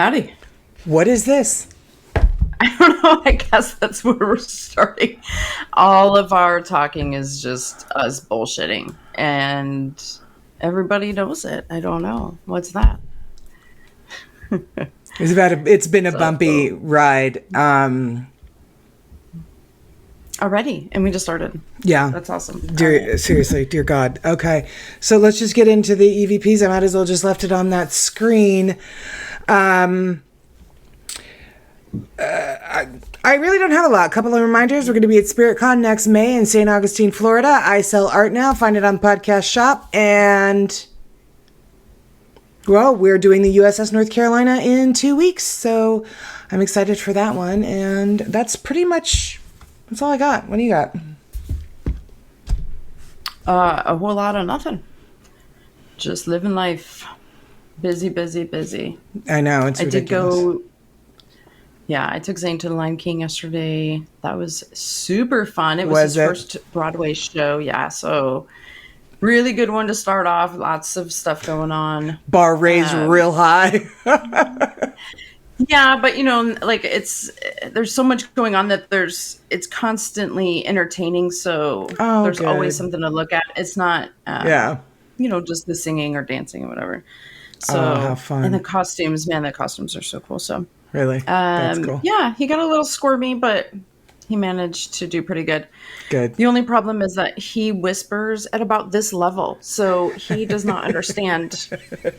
Howdy. What is this? I don't know. I guess that's where we're starting. All of our talking is just us bullshitting, and everybody knows it. I don't know. What's that? It's been a bumpy ride. Already, and we just started. Yeah. That's awesome. Seriously, dear God. Okay. So let's just get into the EVPs. I might as well just left it on that screen. I really don't have a lot. A couple of reminders. We're going to be at SpiritCon next May in St. Augustine, Florida. I sell art now. Find it on Podcast Shop. And, well, we're doing the USS North Carolina in 2 weeks. So I'm excited for that one. And that's pretty much, that's all I got. What do you got? A whole lot of nothing. Just living life. Busy, busy, busy. I know. It's ridiculous. I took Zane to the Lion King yesterday. That was super fun. It was his first Broadway show. Yeah, so really good one to start off. Lots of stuff going on. Bar raised real high. Yeah, but like there's so much going on that it's constantly entertaining. So there's always something to look at. It's not, just the singing or dancing or whatever. So how fun. And the costumes are so cool. So. Really? That's cool. Yeah, he got a little squirmy, but he managed to do pretty good. Good. The only problem is that he whispers at about this level, so he does not understand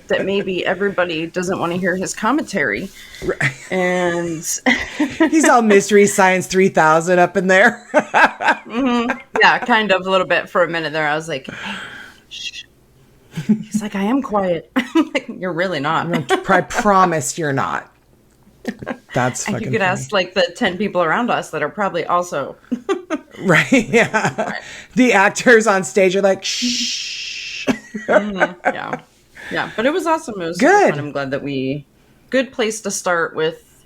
that maybe everybody doesn't want to hear his commentary. Right. And he's all Mystery Science 3000 up in there. Mm-hmm. Yeah, kind of a little bit for a minute there. I was like, hey, shh. He's like, I am quiet. I'm like, you're really not. I promise you're not. That's fucking you could funny. ask like the 10 people around us that are probably also right. Yeah. Right. The actors on stage are like, shh. Mm-hmm. Yeah. But it was awesome. It was good. Fun. I'm glad that good place to start with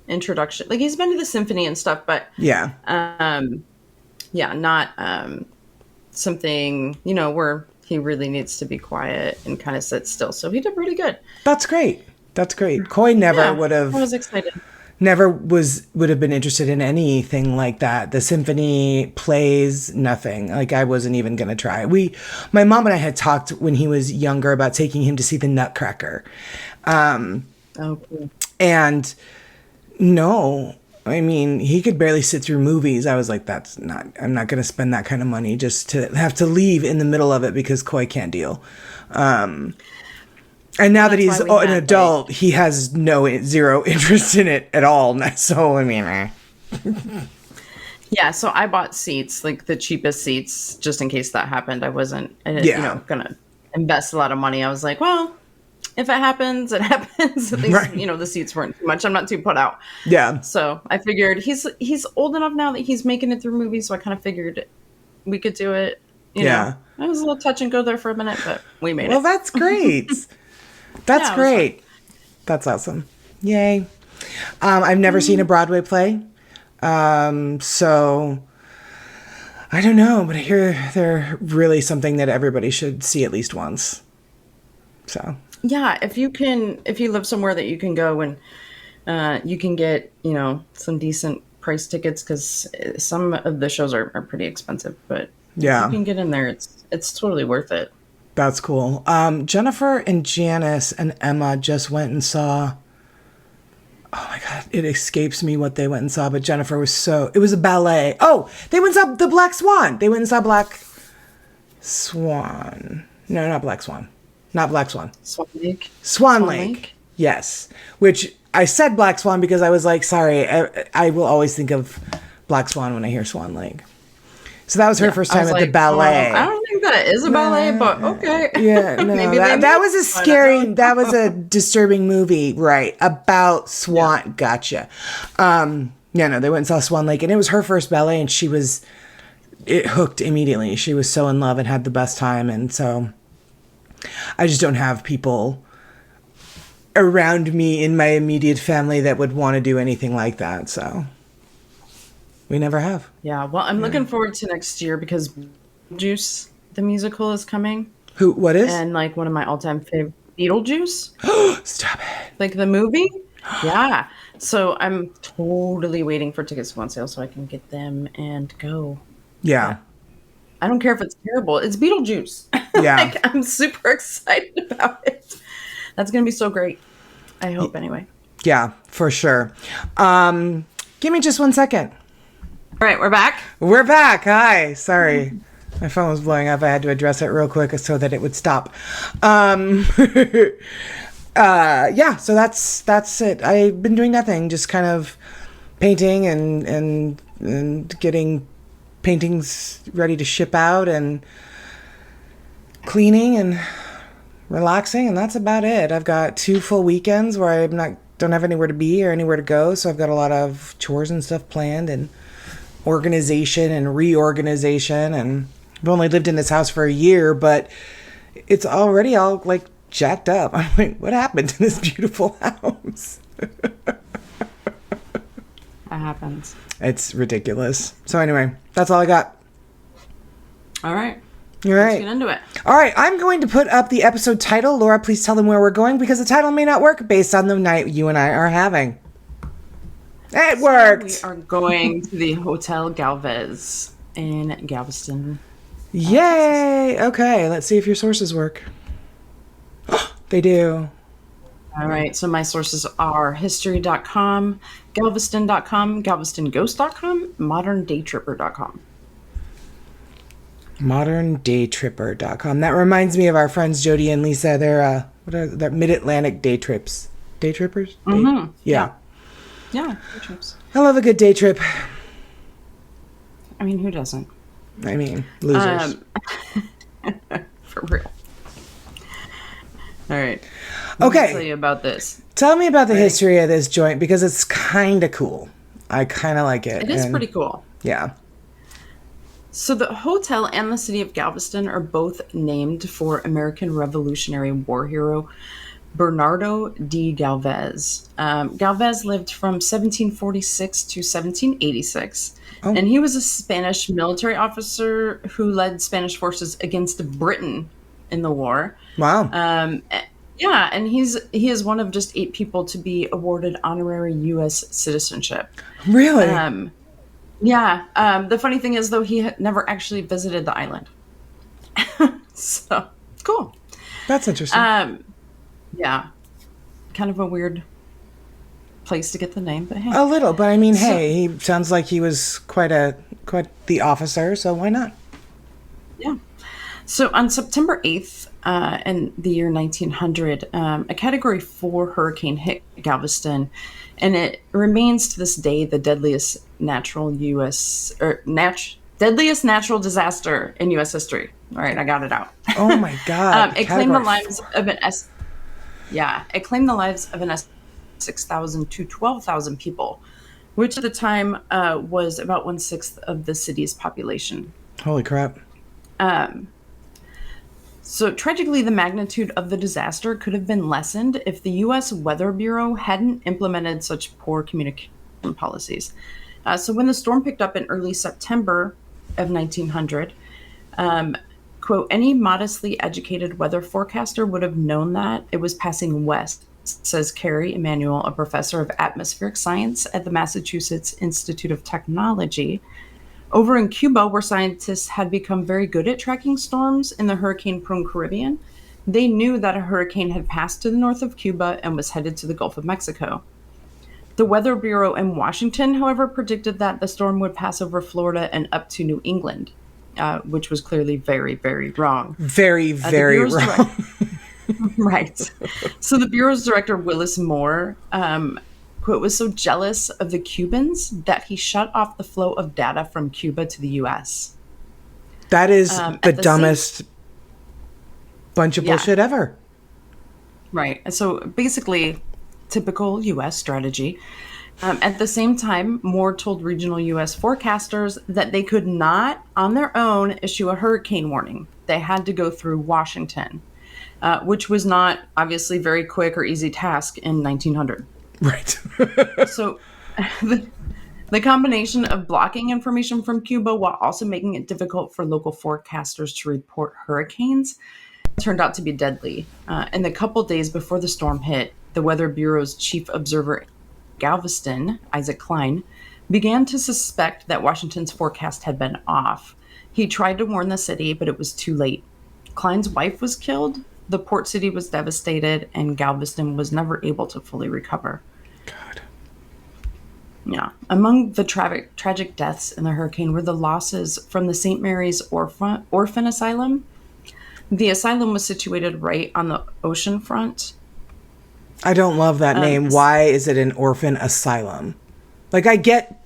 introduction. Like he's been to the symphony and stuff, but not something where he really needs to be quiet and kind of sit still. So he did pretty good. That's great. That's great. Coy never would have. I was excited. Would have been interested in anything like that. The symphony, plays, nothing. Like I wasn't even going to try. My mom and I had talked when he was younger about taking him to see the Nutcracker. Cool. And no, I mean, he could barely sit through movies. I was like, I'm not going to spend that kind of money just to have to leave in the middle of it because Coy can't deal. And now that he's an adult, he has zero interest in it at all. So, I mean, Yeah, so I bought seats, like the cheapest seats, just in case that happened. I wasn't, going to invest a lot of money. I was like, well, if it happens, it happens. At least, the seats weren't too much. I'm not too put out. Yeah. So I figured he's old enough now that he's making it through movies. So I kind of figured we could do it. You know. I was a little touch and go there for a minute, but we made it. Well, that's great. That's great. That's awesome. Yay. I've never seen a Broadway play. So I don't know, but I hear they're really something that everybody should see at least once. So yeah, if you live somewhere that you can go and you can get, some decent price tickets, because some of the shows are pretty expensive, but if you can get in there, it's totally worth it. That's cool. Jennifer and Janice and Emma just went and saw, oh my God, it escapes me what they went and saw, but Jennifer it was a ballet. Oh, they went and saw the Black Swan. They went and saw Black Swan. No, not Black Swan. Not Black Swan. Swan Lake. Swan Lake. Yes. Which I said Black Swan because I was like, sorry, I will always think of Black Swan when I hear Swan Lake. So that was her first time at the ballet. I don't think that is a ballet, but okay. Yeah, no, maybe that was a scary, that was a disturbing movie, right? About Swan. Yeah. Gotcha. They went and saw Swan Lake, and it was her first ballet, and it hooked immediately. She was so in love and had the best time, and so I just don't have people around me in my immediate family that would want to do anything like that, so. We never have. Yeah, well, I'm looking forward to next year because Juice, the musical, is coming. What is? And like one of my all-time favorite, Beetlejuice. Stop it. Like the movie. Yeah. So I'm totally waiting for tickets to go on sale so I can get them and go. Yeah. I don't care if it's terrible. It's Beetlejuice. Yeah. Like, I'm super excited about it. That's going to be so great. I hope, anyway. Yeah, for sure. Give me just 1 second. All right, we're back. We're back. Hi. Sorry. My phone was blowing up. I had to address it real quick so that it would stop. Yeah, so that's it. I've been doing nothing, just kind of painting and getting paintings ready to ship out and cleaning and relaxing, and that's about it. I've got 2 full weekends where don't have anywhere to be or anywhere to go, so I've got a lot of chores and stuff planned and organization and reorganization, and I've only lived in this house for a year, but it's already all like jacked up. I'm like, what happened to this beautiful house? That happens. It's ridiculous. So anyway, that's all I got. All right. All right. Let's get into it. All right. I'm going to put up the episode title. Laura, please tell them where we're going, because the title may not work based on the night you and I are having. It worked. We are going to the Hotel Galvez in Galveston. Yay. Okay. Let's see if your sources work. They do. All right. So my sources are history.com, galveston.com, galvestonghost.com, moderndaytripper.com. moderndaytripper.com. That reminds me of our friends Jody and Lisa. They're they're mid-Atlantic day trips. Day trippers? Mm-hmm. Yeah. Yeah, day trips. I love a good day trip. I mean, who doesn't? I mean, losers. For real. All right. Okay. Let me tell you about this. Tell me about the history of this joint, because it's kind of cool. I kind of like it. It is pretty cool. Yeah. So the hotel and the city of Galveston are both named for American Revolutionary War hero Bernardo de Galvez. Galvez lived from 1746 to 1786, and he was a Spanish military officer who led Spanish forces against Britain in the war. Wow. Yeah, and he is one of just 8 people to be awarded honorary U.S. citizenship. Really? Yeah. The funny thing is, though, he had never actually visited the island. So, cool. That's interesting. Yeah. Kind of a weird place to get the name, but hey. A little, but I mean, hey, he sounds like he was quite the officer, so why not? Yeah. So on September 8th, in the year 1900, a Category 4 hurricane hit Galveston, and it remains to this day the deadliest natural disaster in U.S. history. All right, I got it out. Oh my God! It claimed the lives of it claimed the lives of an 6,000 to 12,000 people, which at the time was about 1/6 of the city's population. Holy crap! So tragically, the magnitude of the disaster could have been lessened if the U.S. Weather Bureau hadn't implemented such poor communication policies. So when the storm picked up in early September of 1900, quote, any modestly educated weather forecaster would have known that it was passing west, says Carrie Emanuel, a professor of atmospheric science at the Massachusetts Institute of Technology. Over in Cuba, where scientists had become very good at tracking storms in the hurricane-prone Caribbean, they knew that a hurricane had passed to the north of Cuba and was headed to the Gulf of Mexico. The Weather Bureau in Washington, however, predicted that the storm would pass over Florida and up to New England, which was clearly very, very wrong. Very, very wrong. Right. So the Bureau's director, Willis Moore, quote, was so jealous of the Cubans that he shut off the flow of data from Cuba to the U.S. That is the dumbest bunch of bullshit ever. Right. And so basically, typical U.S. strategy. At the same time, Moore told regional U.S. forecasters that they could not, on their own, issue a hurricane warning. They had to go through Washington, which was not obviously very quick or easy task in 1900. Right. So the combination of blocking information from Cuba while also making it difficult for local forecasters to report hurricanes turned out to be deadly. In the couple days before the storm hit, the Weather Bureau's chief observer in Galveston, Isaac Klein, began to suspect that Washington's forecast had been off. He tried to warn the city, but it was too late. Klein's wife was killed, the port city was devastated, and Galveston was never able to fully recover. God. Yeah. Among the tragic deaths in the hurricane were the losses from the St. Mary's Orphan Asylum. The asylum was situated right on the ocean front. I don't love that name. Why is it an orphan asylum? Like, I get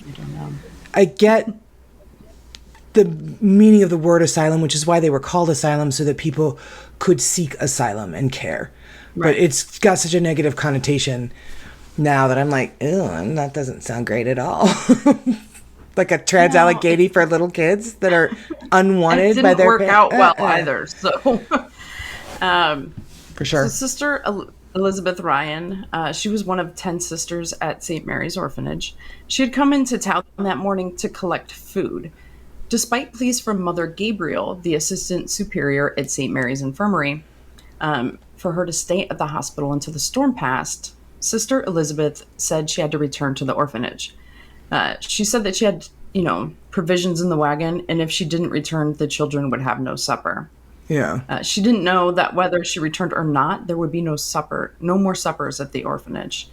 the meaning of the word asylum, which is why they were called asylum, so that people could seek asylum and care. Right. But it's got such a negative connotation now that I'm like, ew, that doesn't sound great at all. Like a trans-Allegheny for little kids that are unwanted by their parents. It didn't work out well either. So, for sure. So Sister Elizabeth Ryan, she was one of 10 sisters at St. Mary's Orphanage. She had come into town that morning to collect food. Despite pleas from Mother Gabriel, the assistant superior at St. Mary's Infirmary, for her to stay at the hospital until the storm passed, Sister Elizabeth said she had to return to the orphanage. She said that she had, provisions in the wagon, and if she didn't return, the children would have no supper. Yeah. She didn't know that whether she returned or not, there would be no more suppers at the orphanage.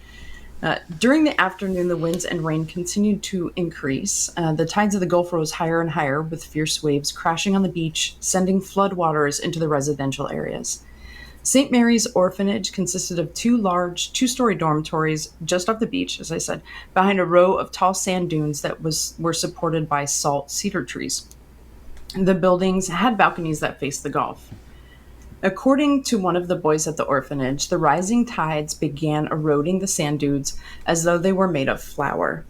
During the afternoon, the winds and rain continued to increase. The tides of the Gulf rose higher and higher, with fierce waves crashing on the beach, sending floodwaters into the residential areas. St. Mary's Orphanage consisted of two large, two-story dormitories just off the beach, as I said, behind a row of tall sand dunes that were supported by salt cedar trees. The buildings had balconies that faced the Gulf. According to one of the boys at the orphanage, the rising tides began eroding the sand dunes as though they were made of flour.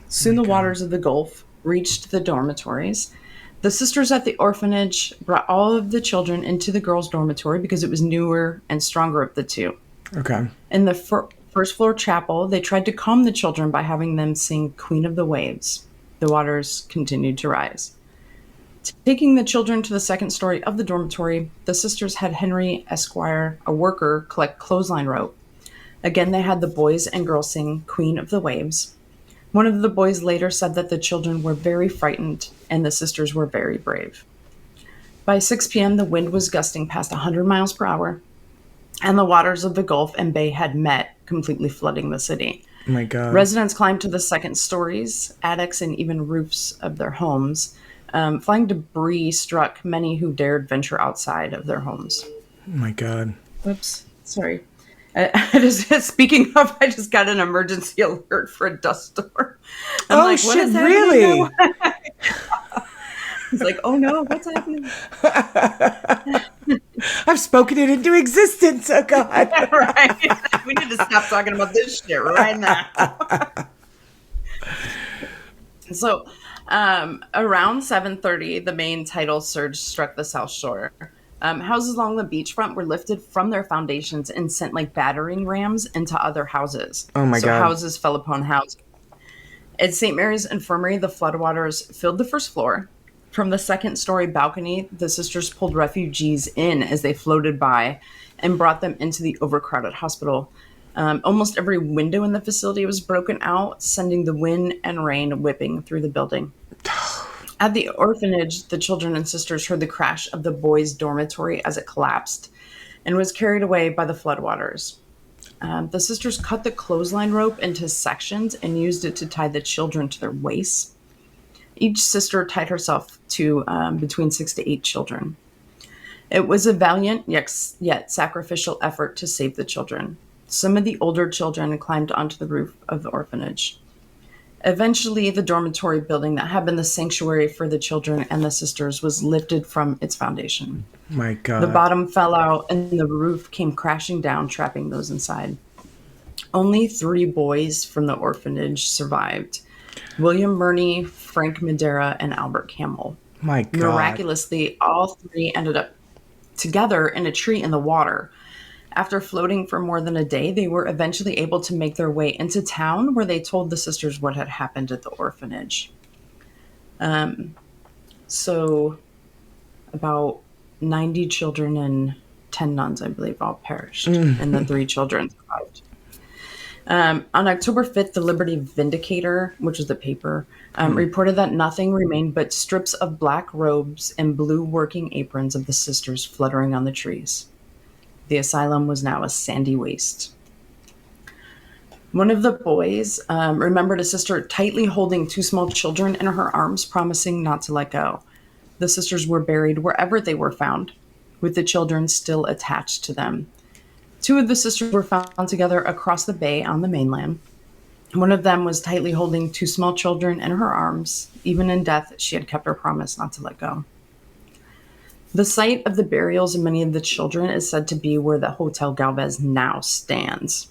Soon the waters of the Gulf reached the dormitories. The sisters at the orphanage brought all of the children into the girls' dormitory because it was newer and stronger of the two. Okay. In the first floor chapel, they tried to calm the children by having them sing Queen of the Waves. The waters continued to rise. Taking the children to the second story of the dormitory, the sisters had Henry Esquire, a worker, collect clothesline rope. Again, they had the boys and girls sing Queen of the Waves. One of the boys later said that the children were very frightened and the sisters were very brave. By 6 p.m., the wind was gusting past 100 miles per hour, and the waters of the Gulf and Bay had met, completely flooding the city. Oh my God. Residents climbed to the second stories, attics, and even roofs of their homes. Flying debris struck many who dared venture outside of their homes. Oh my God. Oops, sorry. Speaking of, I just got an emergency alert for a dust storm. I'm like, shit, really? It's like, oh no, what's happening? I've spoken it into existence. Oh God. Right. We need to stop talking about this shit right now. So, around 7:30, the main tidal surge struck the South Shore. Houses along the beachfront were lifted from their foundations and sent like battering rams into other houses. Oh my God. So houses fell upon houses. At St. Mary's Infirmary, the floodwaters filled the first floor. From the second story balcony, the sisters pulled refugees in as they floated by and brought them into the overcrowded hospital. Almost every window in the facility was broken out, sending the wind and rain whipping through the building. At the orphanage, the children and sisters heard the crash of the boys' dormitory as it collapsed and was carried away by the floodwaters. The sisters cut the clothesline rope into sections and used it to tie the children to their waists. Each sister tied herself to between 6 to 8 children. It was a valiant yet sacrificial effort to save the children. Some of the older children climbed onto the roof of the orphanage. Eventually, the dormitory building that had been the sanctuary for the children and the sisters was lifted from its foundation. My God. The bottom fell out and the roof came crashing down, trapping those inside. Only 3 boys from the orphanage survived: William Murney, Frank Madera, and Albert Campbell. My God. Miraculously, all 3 ended up together in a tree in the water. After floating for more than a day, they were eventually able to make their way into town, where they told the sisters what had happened at the orphanage. So about 90 children and 10 nuns, I believe, all perished, and the 3 children survived. On October 5th, the Liberty Vindicator, which was the paper, reported that nothing remained but strips of black robes and blue working aprons of the sisters fluttering on the trees. The asylum was now a sandy waste. One of the boys remembered a sister tightly holding two small children in her arms, promising not to let go. The sisters were buried wherever they were found, with the children still attached to them. Two of the sisters were found together across the bay on the mainland. One of them was tightly holding two small children in her arms. Even in death, she had kept her promise not to let go. The site of the burials of many of the children is said to be where the Hotel Galvez now stands.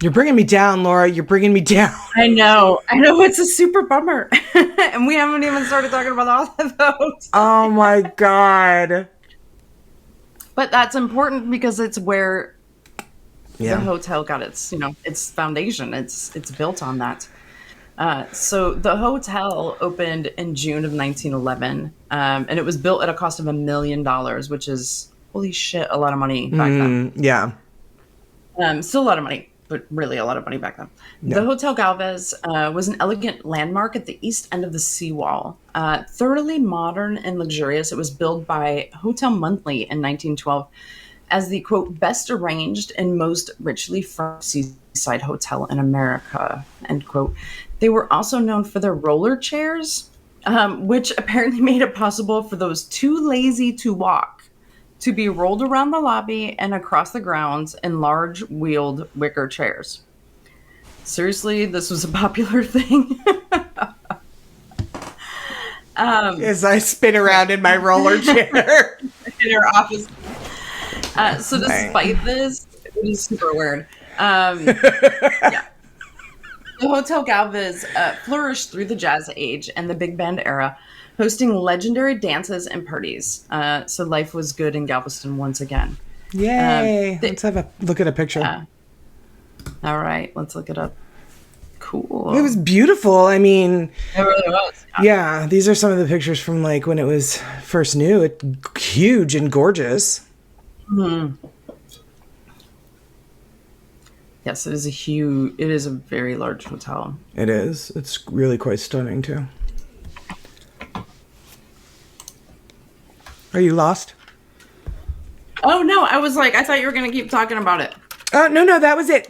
You're bringing me down, Laura. You're bringing me down. I know. It's a super bummer. And we haven't even started talking about all of those. Oh, my God. But that's important because it's where the hotel got its foundation. It's built on that. So the hotel opened in June of 1911, and it was built at a cost of $1 million, which is, holy shit, a lot of money back then. Yeah. Still a lot of money, but really a lot of money back then. Yeah. The Hotel Galvez was an elegant landmark at the east end of the seawall. Thoroughly modern and luxurious, it was built by Hotel Monthly in 1912 as the, quote, best arranged and most richly furnished seaside hotel in America, end quote. They were also known for their roller chairs, which apparently made it possible for those too lazy to walk to be rolled around the lobby and across the grounds in large wheeled wicker chairs. Seriously, this was a popular thing. As I spin around in my roller chair. In your office. So despite this, it is super weird. Yeah. The Hotel Galvez flourished through the Jazz Age and the Big Band era, hosting legendary dances and parties. So life was good in Galveston once again. Yay! Let's have a look at a picture. All right, let's look it up. Cool. It was beautiful. I mean, it really was. Yeah, these are some of the pictures from like when it was first new. It's huge and gorgeous. Hmm. Yes, it is a very large hotel. It is. It's really quite stunning too. Are you lost? Oh no, I was like, I thought you were going to keep talking about it. Oh, no, that was it.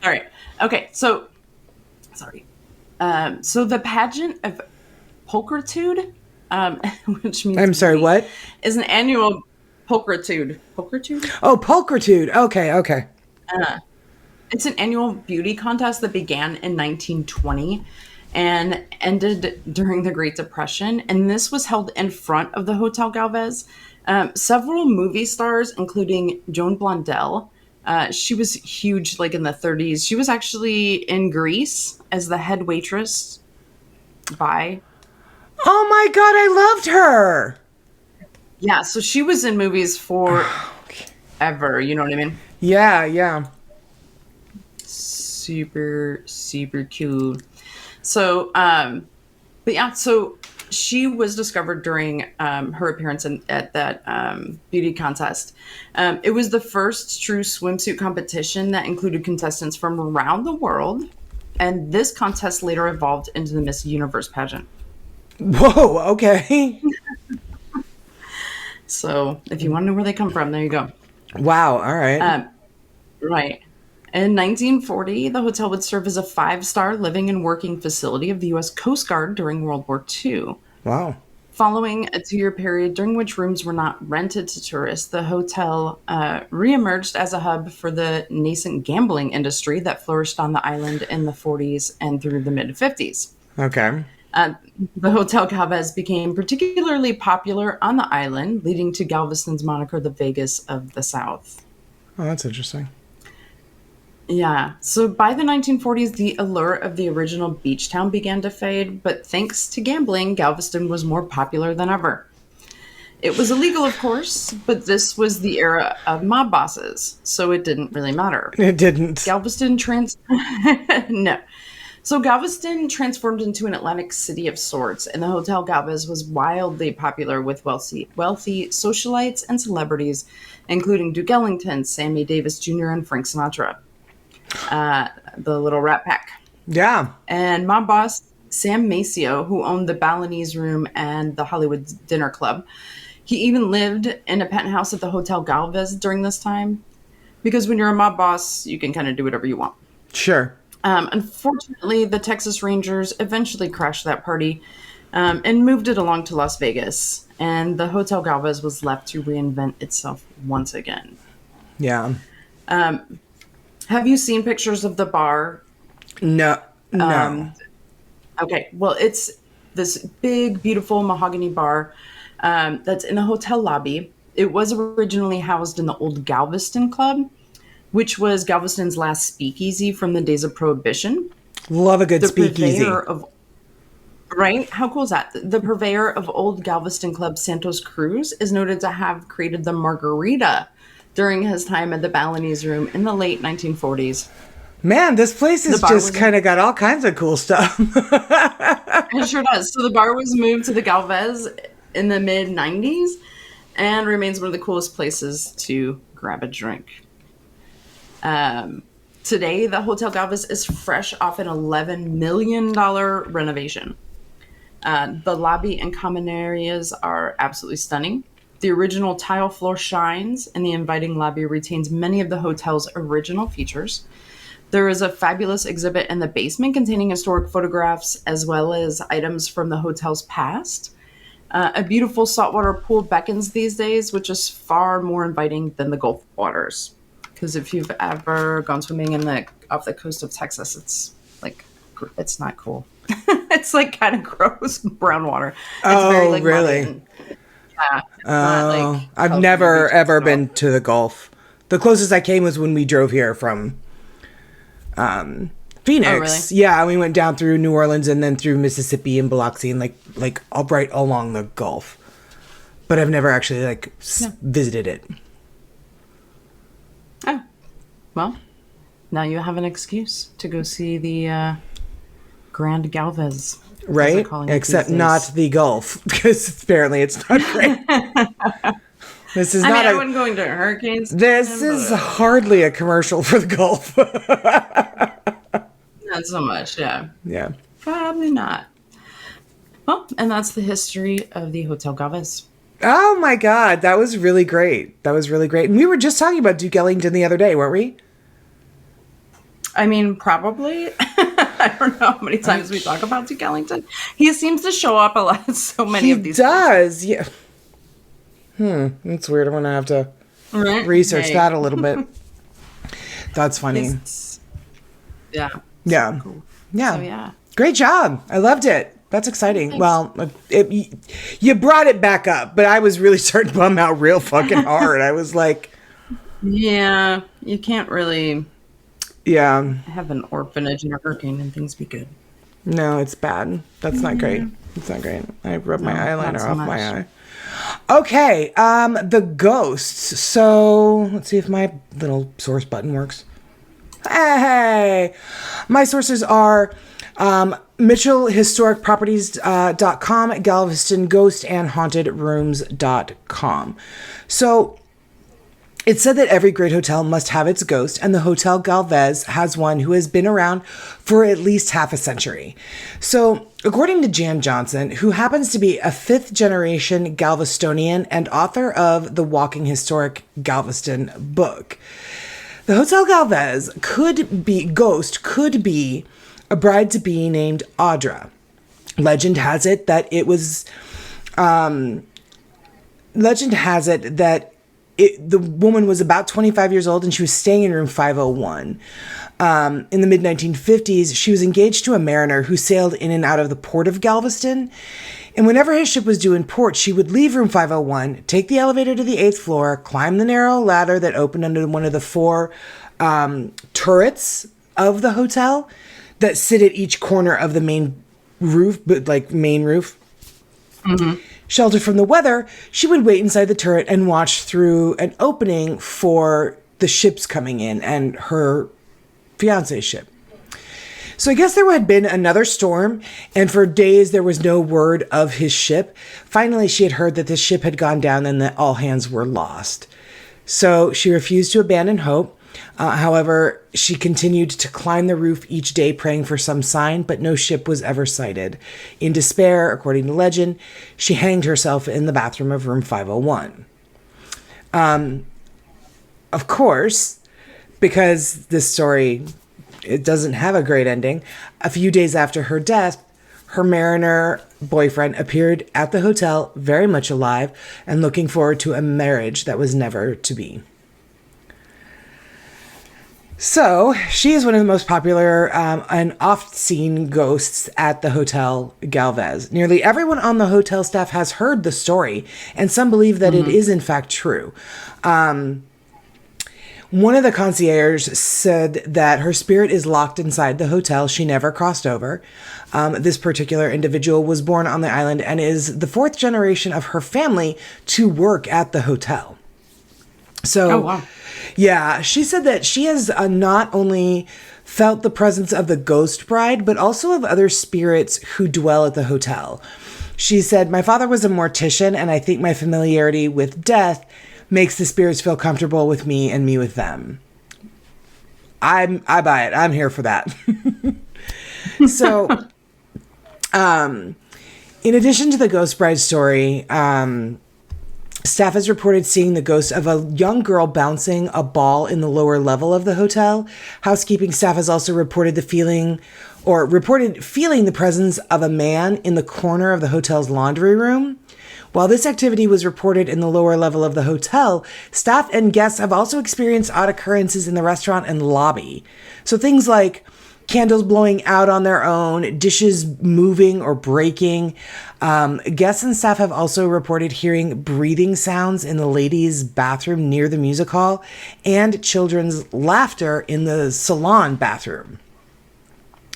All right. Okay, so sorry. So the pageant of pulchritude, which means I'm sorry, what? Is an annual pulchritude. Pulchritude? Oh, pulchritude. Okay. It's an annual beauty contest that began in 1920 and ended during the Great Depression. And this was held in front of the Hotel Galvez. Several movie stars, including Joan Blondell, she was huge, like in the 30s. She was actually in Grease as the head waitress. Bye. Oh my God, I loved her. Yeah, so she was in movies forever. You know what I mean? Yeah. Super, super cute. So, but yeah, so she was discovered during her appearance at that beauty contest. It was the first true swimsuit competition that included contestants from around the world. And this contest later evolved into the Miss Universe pageant. Whoa, okay. So if you want to know where they come from, there you go. Wow, all right. Right. In 1940, the hotel would serve as a 5-star living and working facility of the U.S. Coast Guard during World War II. Wow. Following a 2-year period during which rooms were not rented to tourists, the hotel reemerged as a hub for the nascent gambling industry that flourished on the island in the 40s and through the mid-50s. Okay. The Hotel Galvez became particularly popular on the island, leading to Galveston's moniker, the Vegas of the South. Oh, that's interesting. Yeah. So by the 1940s, the allure of the original beach town began to fade, but thanks to gambling, Galveston was more popular than ever. It was illegal, of course, but this was the era of mob bosses, so it didn't really matter. It didn't. Galveston No. So Galveston transformed into an Atlantic city of sorts, and the Hotel Galvez was wildly popular with wealthy socialites and celebrities, including Duke Ellington, Sammy Davis Jr., and Frank Sinatra. The Little Rat Pack. Yeah. And mob boss Sam Maceo, who owned the Balinese Room and the Hollywood Dinner Club, he even lived in a penthouse at the Hotel Galvez during this time. Because when you're a mob boss, you can kind of do whatever you want. Sure. Unfortunately, the Texas Rangers eventually crashed that party and moved it along to Las Vegas. And the Hotel Galvez was left to reinvent itself once again. Yeah. Have you seen pictures of the bar? No. Okay. Well, it's this big, beautiful mahogany bar that's in a hotel lobby. It was originally housed in the old Galveston Club, which was Galveston's last speakeasy from the days of Prohibition. Love a good speakeasy. Right? How cool is that? The purveyor of old Galveston Club, Santos Cruz, is noted to have created the margarita during his time at the Balinese Room in the late 1940s. Man, this place has just kind of got all kinds of cool stuff. It sure does. So the bar was moved to the Galvez in the mid-90s and remains one of the coolest places to grab a drink. Today, the Hotel Galvez is fresh off an $11 million renovation. The lobby and common areas are absolutely stunning. The original tile floor shines, and the inviting lobby retains many of the hotel's original features. There is a fabulous exhibit in the basement containing historic photographs as well as items from the hotel's past. A beautiful saltwater pool beckons these days, which is far more inviting than the Gulf waters. Because if you've ever gone swimming off the coast of Texas, it's not cool. It's like kind of gross brown water. It's very, really? Muddy. Yeah. I've never ever been to the Gulf. The closest I came was when we drove here from Phoenix. Oh, really? Yeah, we went down through New Orleans and then through Mississippi and Biloxi and like right along the Gulf. But I've never actually visited it. Oh, well, now you have an excuse to go see the Grand Galvez. Right? Except not the Gulf, because apparently it's not great. This is I wouldn't go into hurricanes. This is hardly a commercial for the Gulf. Not so much, yeah. Yeah. Probably not. Well, and that's the history of the Hotel Galvez. Oh my God, that was really great. And we were just talking about Duke Ellington the other day, weren't we? I mean, probably. I don't know how many times we talk about Duke Ellington. He seems to show up a lot in so many of these places. He does, yeah. That's weird. I'm going to have to research that a little bit. That's funny. Yeah. Yeah. So cool. Yeah. So, yeah. Great job. I loved it. That's exciting. Thanks. Well, you brought it back up, but I was really starting to bum out real fucking hard. I was like... Yeah, you can't really... Yeah. have an orphanage and a hurricane and things be good. No, it's bad. That's not great. It's not great. I rubbed my eyeliner off my eye. Okay, the ghosts. So let's see if my little source button works. Hey, my sources are MitchellHistoricProperties.com, Galveston Ghost and HauntedRooms.com. So it's said that every great hotel must have its ghost, and the Hotel Galvez has one who has been around for at least half a century. So, according to Jan Johnson, who happens to be a fifth-generation Galvestonian and author of the Walking Historic Galveston book, the Hotel Galvez could be a bride-to-be named Audra. Legend has it that the woman was about 25 years old and she was staying in room 501. In the mid-1950s, she was engaged to a mariner who sailed in and out of the port of Galveston. And whenever his ship was due in port, she would leave room 501, take the elevator to the 8th floor, climb the narrow ladder that opened under one of the 4 turrets of the hotel that sit at each corner of the main roof. Mm-hmm. Sheltered from the weather, she would wait inside the turret and watch through an opening for the ships coming in and her fiance's ship. So I guess there had been another storm, and for days there was no word of his ship. Finally, she had heard that the ship had gone down and that all hands were lost. So she refused to abandon hope. However, she continued to climb the roof each day praying for some sign, but no ship was ever sighted. In despair, according to legend, she hanged herself in the bathroom of room 501. Of course, because this story, it doesn't have a great ending, a few days after her death, her mariner boyfriend appeared at the hotel, very much alive, and looking forward to a marriage that was never to be. So, she is one of the most popular and oft-seen ghosts at the Hotel Galvez. Nearly everyone on the hotel staff has heard the story, and some believe that it is in fact true. One of the concierges said that her spirit is locked inside the hotel. She never crossed over. This particular individual was born on the island and is the fourth generation of her family to work at the hotel. So, oh, wow. Yeah, she said that she has not only felt the presence of the ghost bride, but also of other spirits who dwell at the hotel. She said, "My father was a mortician, and I think my familiarity with death makes the spirits feel comfortable with me and me with them." I buy it. I'm here for that. So, in addition to the ghost bride story, staff has reported seeing the ghost of a young girl bouncing a ball in the lower level of the hotel. Housekeeping staff has also reported feeling the presence of a man in the corner of the hotel's laundry room. While this activity was reported in the lower level of the hotel, staff and guests have also experienced odd occurrences in the restaurant and lobby. So things like candles blowing out on their own, dishes moving or breaking. Guests and staff have also reported hearing breathing sounds in the ladies' bathroom near the music hall and children's laughter in the salon bathroom.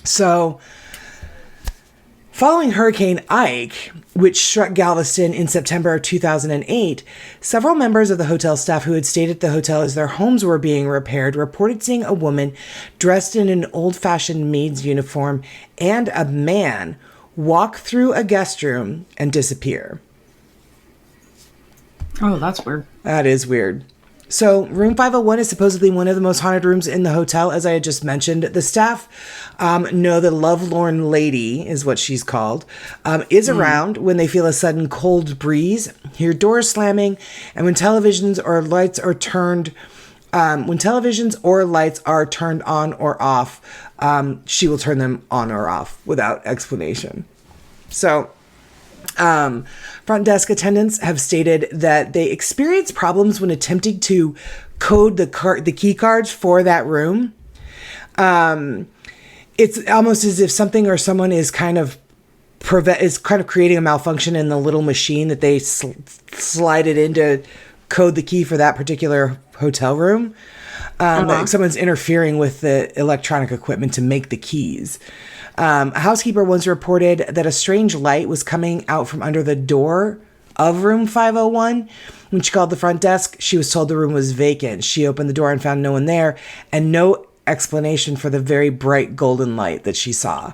So, following Hurricane Ike, which struck Galveston in September of 2008, several members of the hotel staff who had stayed at the hotel as their homes were being repaired reported seeing a woman dressed in an old-fashioned maid's uniform and a man walk through a guest room and disappear. Oh, that's weird. That is weird. So, room 501 is supposedly one of the most haunted rooms in the hotel, as I had just mentioned. The staff know the lovelorn lady, is what she's called, is around when they feel a sudden cold breeze, hear doors slamming, and when televisions or lights are turned on or off, she will turn them on or off without explanation. So, front desk attendants have stated that they experience problems when attempting to code the key cards for that room. It's almost as if something or someone is kind of creating a malfunction in the little machine that they slide it in to code the key for that particular hotel room. Like someone's interfering with the electronic equipment to make the keys. A housekeeper once reported that a strange light was coming out from under the door of room 501. When she called the front desk, she was told the room was vacant. She opened the door and found no one there and no explanation for the very bright golden light that she saw.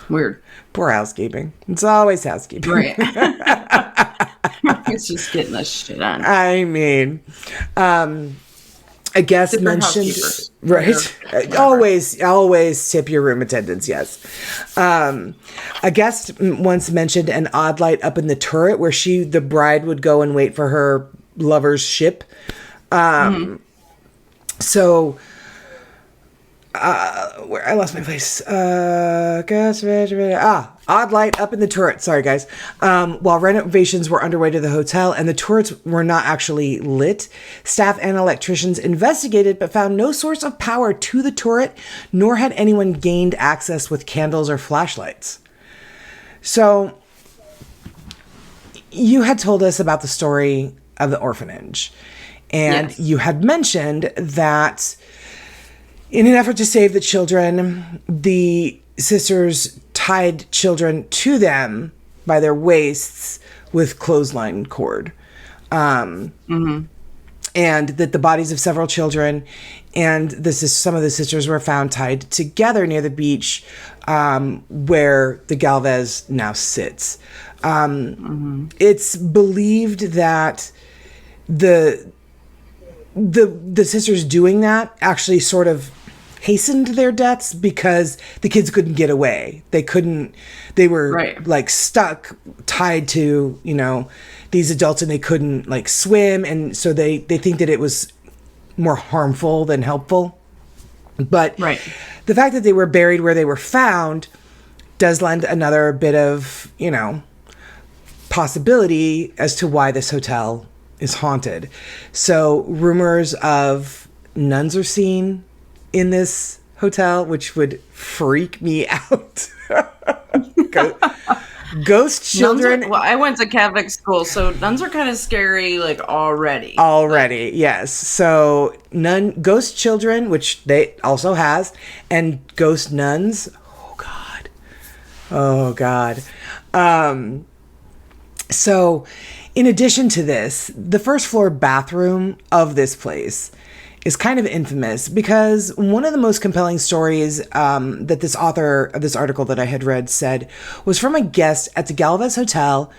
Weird. Poor housekeeping. It's always housekeeping. Right. It's just getting this shit on. I mean, a guest mentioned, right? Always tip your room attendants. Yes. A guest once mentioned an odd light up in the turret where the bride would go and wait for her lover's ship. So, where I lost my place. Odd light up in the turret. Sorry, guys. While renovations were underway to the hotel and the turrets were not actually lit, staff and electricians investigated but found no source of power to the turret, nor had anyone gained access with candles or flashlights. So, you had told us about the story of the orphanage, and yes, you had mentioned that in an effort to save the children, the sisters tied children to them by their waists with clothesline cord. and that the bodies of several children and some of the sisters were found tied together near the beach where the Galvez now sits. It's believed that the sisters doing that actually sort of hastened their deaths because the kids couldn't get away. They were like stuck, tied to, these adults, and they couldn't like swim. And so they think that it was more harmful than helpful. But the fact that they were buried where they were found does lend another bit of, possibility as to why this hotel is haunted. So rumors of nuns are seen in this hotel, which would freak me out. Ghost children. I went to Catholic school, so nuns are kind of scary, like already. Yes. So ghost children, which they also has, and ghost nuns. Oh God. So in addition to this, the first floor bathroom of this place is kind of infamous because one of the most compelling stories that this author of this article that I had read said was from a guest at the Galvez Hotel,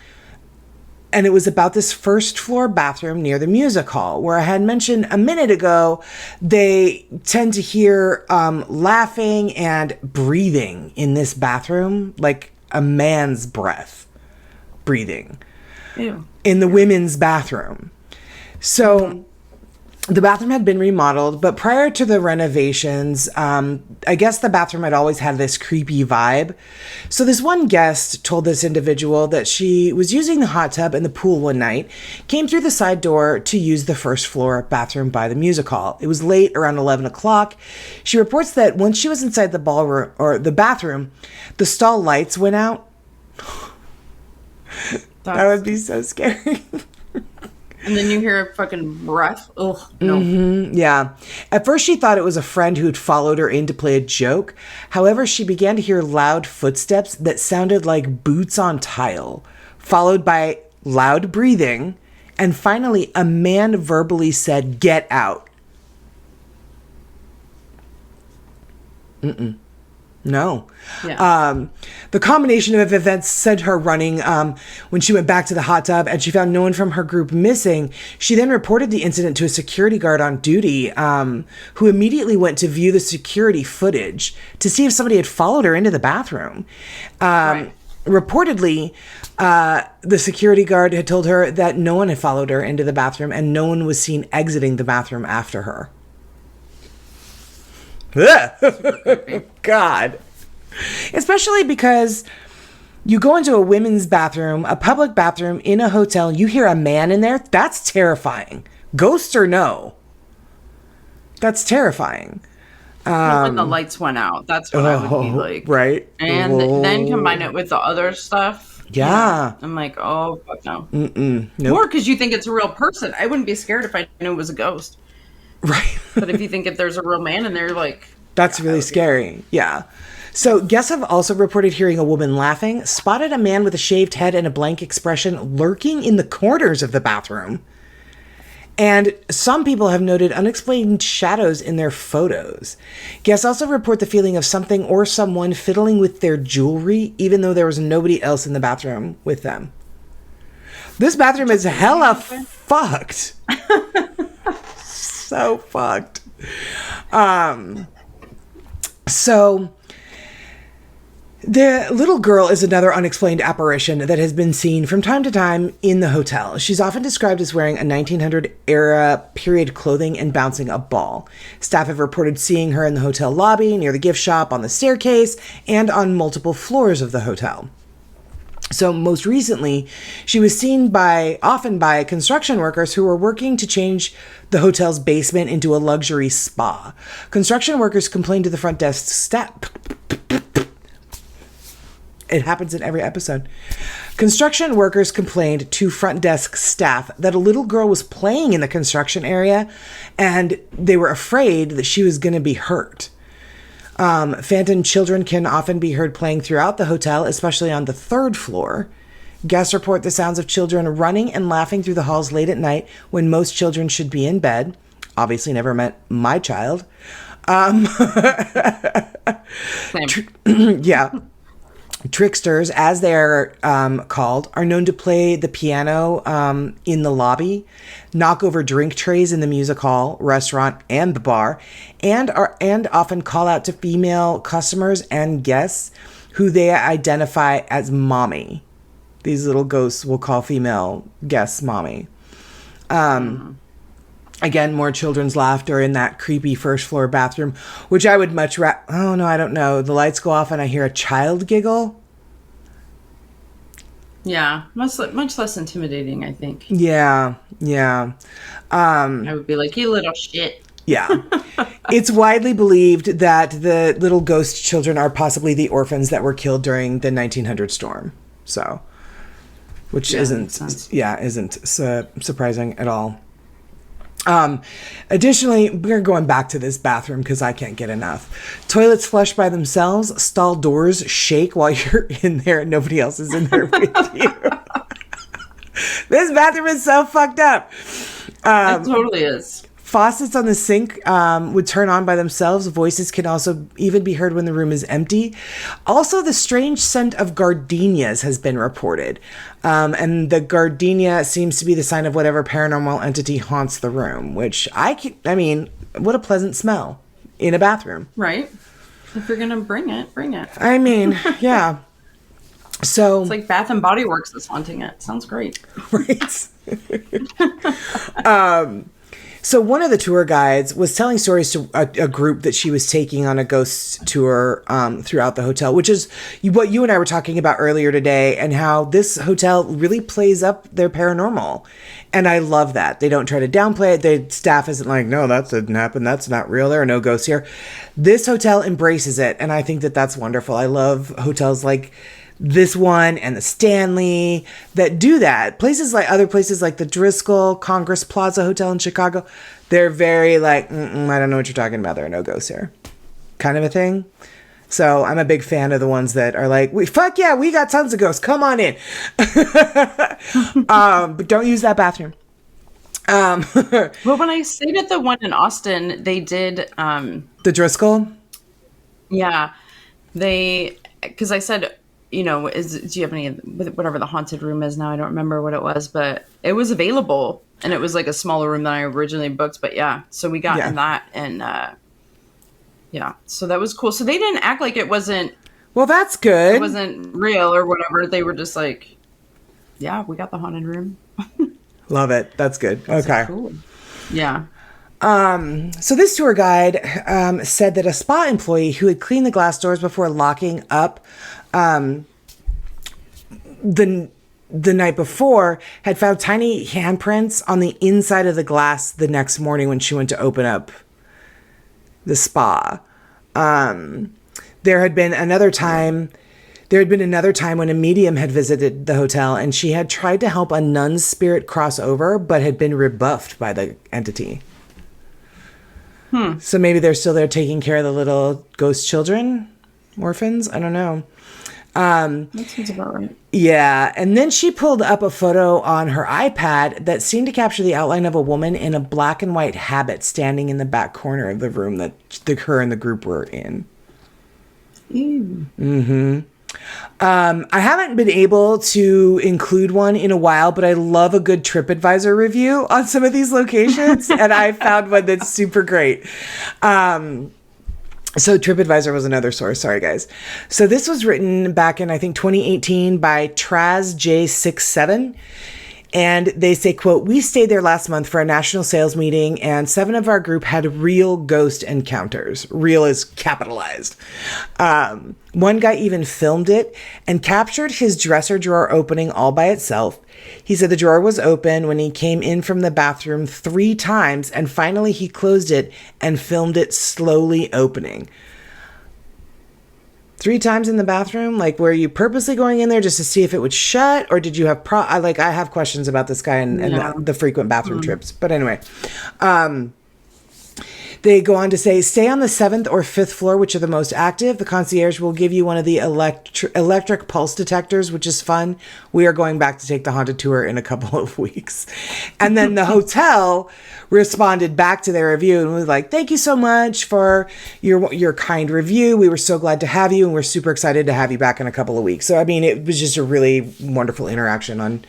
and it was about this first floor bathroom near the music hall, where I had mentioned a minute ago they tend to hear laughing and breathing in this bathroom, like a man's breath breathing. Ew. In the women's bathroom. So the bathroom had been remodeled, but prior to the renovations, I guess the bathroom had always had this creepy vibe. So this one guest told this individual that she was using the hot tub in the pool one night, came through the side door to use the first floor bathroom by the music hall. It was late, around 11 o'clock. She reports that once she was inside the ballroom or the bathroom, the stall lights went out. That would be so scary. And then you hear a fucking breath. Ugh, no. Yeah. At first, she thought it was a friend who'd followed her in to play a joke. However, she began to hear loud footsteps that sounded like boots on tile, followed by loud breathing. And finally, a man verbally said, "Get out." No. Yeah. The combination of events sent her running when she went back to the hot tub, and she found no one from her group missing. She then reported the incident to a security guard on duty, who immediately went to view the security footage to see if somebody had followed her into the bathroom. Reportedly, the security guard had told her that no one had followed her into the bathroom and no one was seen exiting the bathroom after her. God. Especially because you go into a women's bathroom, a public bathroom in a hotel, you hear a man in there. That's terrifying. Ghosts or no. That's terrifying. When the lights went out, that's what I would be like. Right. And then combine it with the other stuff. Yeah. I'm like, oh, fuck no. Nope. More because you think it's a real person. I wouldn't be scared if I knew it was a ghost. Right. But if you think if there's a real man in there, like... That's really scary. Yeah. So guests have also reported hearing a woman laughing, spotted a man with a shaved head and a blank expression lurking in the corners of the bathroom. And some people have noted unexplained shadows in their photos. Guests also report the feeling of something or someone fiddling with their jewelry, even though there was nobody else in the bathroom with them. This bathroom is hella fucked. So fucked. So the little girl is another unexplained apparition that has been seen from time to time in the hotel. She's often described as wearing a 1900 era period clothing and bouncing a ball. Staff have reported seeing her in the hotel lobby, near the gift shop, on the staircase, and on multiple floors of the hotel. So most recently, she was seen often by construction workers who were working to change the hotel's basement into a luxury spa. Construction workers complained to the front desk staff. It happens in every episode. Construction workers complained to front desk staff that a little girl was playing in the construction area and they were afraid that she was going to be hurt. Phantom children can often be heard playing throughout the hotel, especially on the third floor. Guests report the sounds of children running and laughing through the halls late at night when most children should be in bed. Obviously never met my child. Yeah. Tricksters, as they're called, are known to play the piano in the lobby, knock over drink trays in the music hall, restaurant, and the bar, and often call out to female customers and guests who they identify as mommy. These little ghosts will call female guests mommy. Again, more children's laughter in that creepy first floor bathroom, which I would much rather... Oh, no, I don't know. The lights go off and I hear a child giggle. Yeah, much less intimidating, I think. Yeah. I would be like, you little shit. Yeah. It's widely believed that the little ghost children are possibly the orphans that were killed during the 1900 storm. So, which isn't surprising at all. Additionally, we're going back to this bathroom because I can't get enough. Toilets flush by themselves. Stall doors shake while you're in there and nobody else is in there with you. This bathroom is so fucked up. It totally is. Faucets on the sink would turn on by themselves. Voices can also even be heard when the room is empty. Also, the strange scent of gardenias has been reported. And the gardenia seems to be the sign of whatever paranormal entity haunts the room, which I mean, what a pleasant smell in a bathroom. Right. If you're going to bring it. I mean, yeah. So it's like Bath and Body Works is haunting it. Sounds great. Right. So one of the tour guides was telling stories to a group that she was taking on a ghost tour throughout the hotel, which is what you and I were talking about earlier today, and how this hotel really plays up their paranormal. And I love that. They don't try to downplay it. The staff isn't like, no, that didn't happen. That's not real. There are no ghosts here. This hotel embraces it, and I think that that's wonderful. I love hotels like this one and the Stanley that do that. Other places like the Driscoll Congress Plaza Hotel in Chicago, they're very like, I don't know what you're talking about. There are no ghosts here, kind of a thing. So I'm a big fan of the ones that are like, fuck yeah, we got tons of ghosts. Come on in. But don't use that bathroom. Well, when I stayed at the one in Austin, they did... the Driscoll? Yeah. Because I said... do you have any, whatever the haunted room is now? I don't remember what it was, but it was available and it was like a smaller room than I originally booked. But yeah, so we got in that and so that was cool. So they didn't act like it wasn't. Well, that's good. It wasn't real or whatever. They were just like, yeah, we got the haunted room. Love it. That's good. That's okay. Cool. Yeah. So this tour guide said that a spa employee who had cleaned the glass doors before locking up the night before had found tiny handprints on the inside of the glass the next morning when she went to open up the spa. There had been another time when a medium had visited the hotel and she had tried to help a nun's spirit cross over, but had been rebuffed by the entity. So maybe they're still there taking care of the little ghost children, orphans. I don't know. That sounds about right. Yeah. And then she pulled up a photo on her iPad that seemed to capture the outline of a woman in a black and white habit standing in the back corner of the room that her and the group were in. Ew. Mm-hmm. I haven't been able to include one in a while, but I love a good TripAdvisor review on some of these locations, and I found one that's super great. So TripAdvisor was another source. Sorry, guys. So this was written back in, I think, 2018 by Traz J67. And they say, quote, "We stayed there last month for a national sales meeting and 7 of our group had real ghost encounters." Real is capitalized. One guy even filmed it and captured his dresser drawer opening all by itself. He said the drawer was open when he came in from the bathroom 3 times and finally he closed it and filmed it slowly opening. 3 times in the bathroom? Like, were you purposely going in there just to see if it would shut? Or did you have I have questions about this guy and the frequent bathroom trips. But anyway. They go on to say, stay on the 7th or 5th floor, which are the most active. The concierge will give you one of the electric pulse detectors, which is fun. We are going back to take the haunted tour in a couple of weeks. And then the hotel responded back to their review and was like, thank you so much for your kind review. We were so glad to have you, and we're super excited to have you back in a couple of weeks. So, I mean, it was just a really wonderful interaction on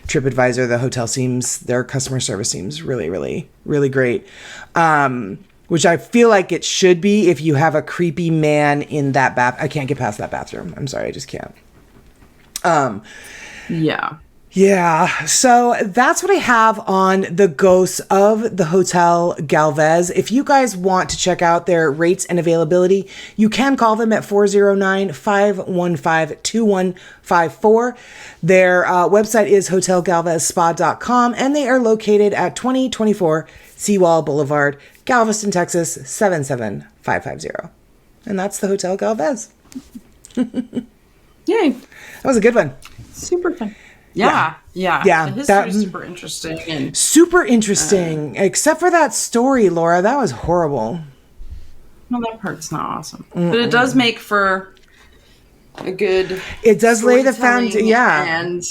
TripAdvisor. The hotel their customer service seems really, really, really great. Which I feel like it should be if you have a creepy man in that I can't get past that bathroom. I'm sorry, I just can't. Yeah. Yeah, so that's what I have on the ghosts of the Hotel Galvez. If you guys want to check out their rates and availability, you can call them at 409-515-2154. Their website is hotelgalvezspa.com, and they are located at 2024 Seawall Boulevard, Galveston, Texas, 77550. And that's the Hotel Galvez. Yay. That was a good one. Super fun. Yeah. The history is super interesting. Super interesting, except for that story, Laura. That was horrible. Well, that part's not awesome. But it does make for a good It does lay the foundation. Yeah. And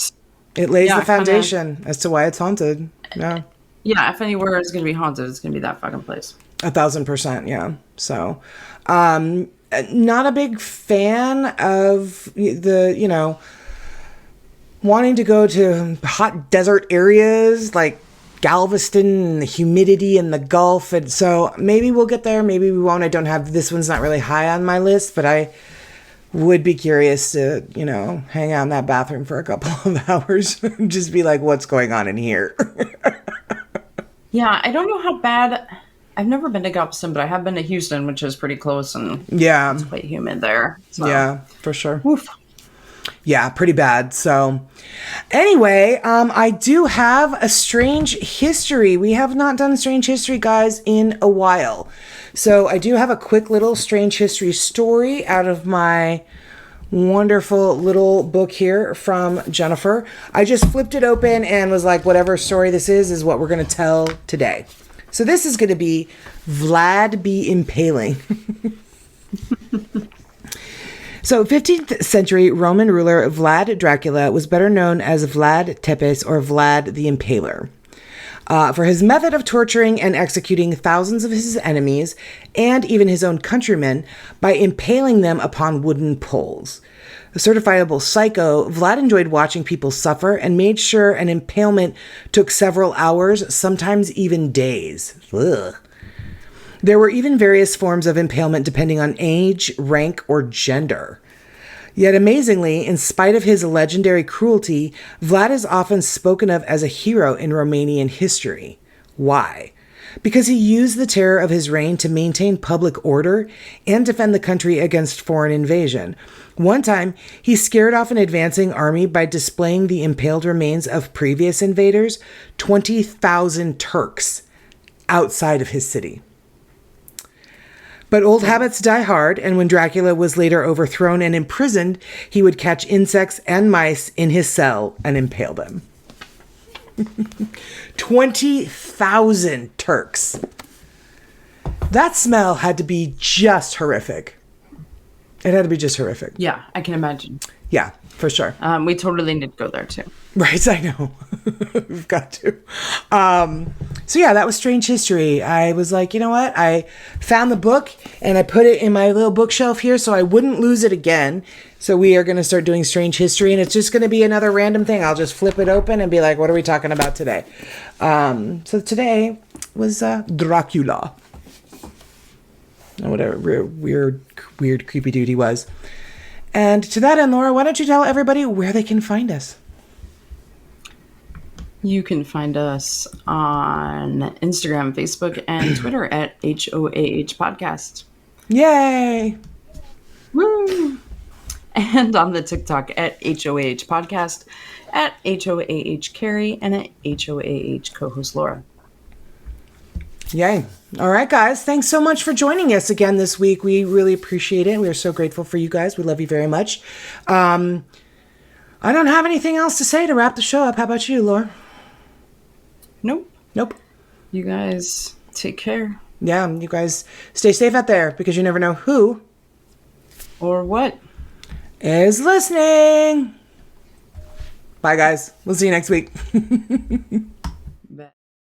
it lays the foundation as to why it's haunted. Yeah. Yeah, if anywhere is going to be haunted, it's going to be that fucking place. 1,000%, yeah. So, not a big fan of the, wanting to go to hot desert areas like Galveston and the humidity in the Gulf. And so maybe we'll get there. Maybe we won't. This one's not really high on my list, but I would be curious to, hang out in that bathroom for a couple of hours. Just be like, what's going on in here? Yeah, I don't know how bad. I've never been to Galveston, but I have been to Houston, which is pretty close, and it's quite humid there. So. Yeah, for sure. Oof. Yeah, pretty bad. So anyway, I do have a strange history. We have not done strange history, guys, in a while. So I do have a quick little strange history story out of my wonderful little book here from Jennifer. I just flipped it open and was like, whatever story this is what we're going to tell today. So this is going to be Vlad be impaling. So 15th century Roman ruler Vlad Dracula was better known as Vlad Tepes or Vlad the Impaler. For his method of torturing and executing thousands of his enemies and even his own countrymen by impaling them upon wooden poles. A certifiable psycho, Vlad enjoyed watching people suffer and made sure an impalement took several hours, sometimes even days. Ugh. There were even various forms of impalement depending on age, rank, or gender. Yet amazingly, in spite of his legendary cruelty, Vlad is often spoken of as a hero in Romanian history. Why? Because he used the terror of his reign to maintain public order and defend the country against foreign invasion. One time, he scared off an advancing army by displaying the impaled remains of previous invaders, 20,000 Turks, outside of his city. But old habits die hard, and when Dracula was later overthrown and imprisoned, he would catch insects and mice in his cell and impale them. 20,000 Turks. That smell had to be just horrific. It had to be just horrific. Yeah, I can imagine. Yeah, for sure. We totally need to go there too. Right, I know. We've got to. So yeah, that was Strange History. I was like, you know what? I found the book and I put it in my little bookshelf here so I wouldn't lose it again. So we are going to start doing Strange History, and it's just going to be another random thing. I'll just flip it open and be like, what are we talking about today? So today was Dracula. Whatever weird creepy dude he was. And to that end, Laura, why don't you tell everybody where they can find us? You can find us on Instagram, Facebook, and Twitter at HOAH Podcast. Yay! Woo! And on the TikTok at HOAH Podcast, at HOAH Carrie, and at HOAH co-host Laura. Yay. All right, guys. Thanks so much for joining us again this week. We really appreciate it. We are so grateful for you guys. We love you very much. I don't have anything else to say to wrap the show up. How about you, Laura? Nope. Nope. You guys take care. Yeah, you guys stay safe out there because you never know who or what is listening. Bye, guys. We'll see you next week.